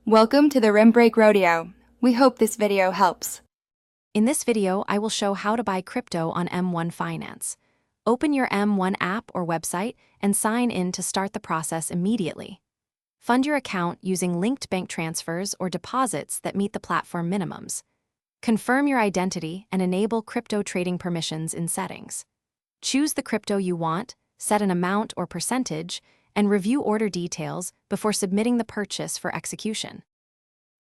Welcome to the Rim Break Rodeo. We hope this video helps. In this video, I will show how to buy crypto on M1 Finance. Open your M1 app or website and sign in to start the process immediately. Fund your account using linked bank transfers or deposits that meet the platform minimums. Confirm your identity and enable crypto trading permissions in settings. Choose the crypto you want, set an amount or percentage, and review order details before submitting the purchase for execution.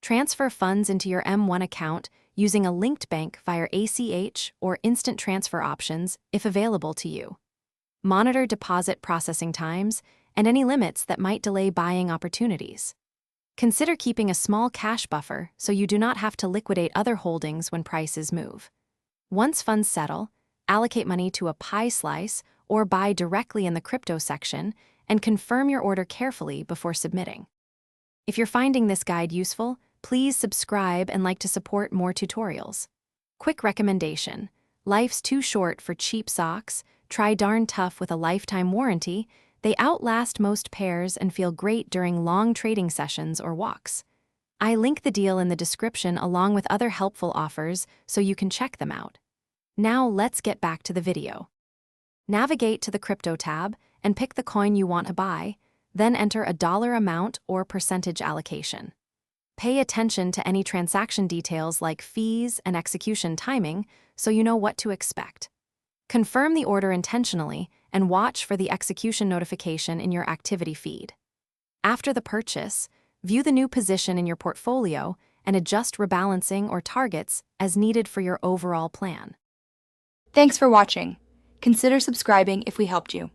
Transfer funds into your M1 account using a linked bank via ACH or instant transfer options if available to you. Monitor deposit processing times and any limits that might delay buying opportunities. Consider keeping a small cash buffer so you do not have to liquidate other holdings when prices move. Once funds settle, allocate money to a pie slice or buy directly in the crypto section and confirm your order carefully before submitting. If you're finding this guide useful, please subscribe and like to support more tutorials. Quick recommendation: life's too short for cheap socks. Try Darn Tough with a lifetime warranty. They outlast most pairs and feel great during long trading sessions or walks. I link the deal in the description along with other helpful offers so you can check them out. Now let's get back to the video. Navigate to the Crypto tab and pick the coin you want to buy, then enter a dollar amount or percentage allocation. Pay attention to any transaction details like fees and execution timing so you know what to expect. Confirm the order intentionally and watch for the execution notification in your activity feed. After the purchase, view the new position in your portfolio and adjust rebalancing or targets as needed for your overall plan. Thanks for watching. Consider subscribing if we helped you.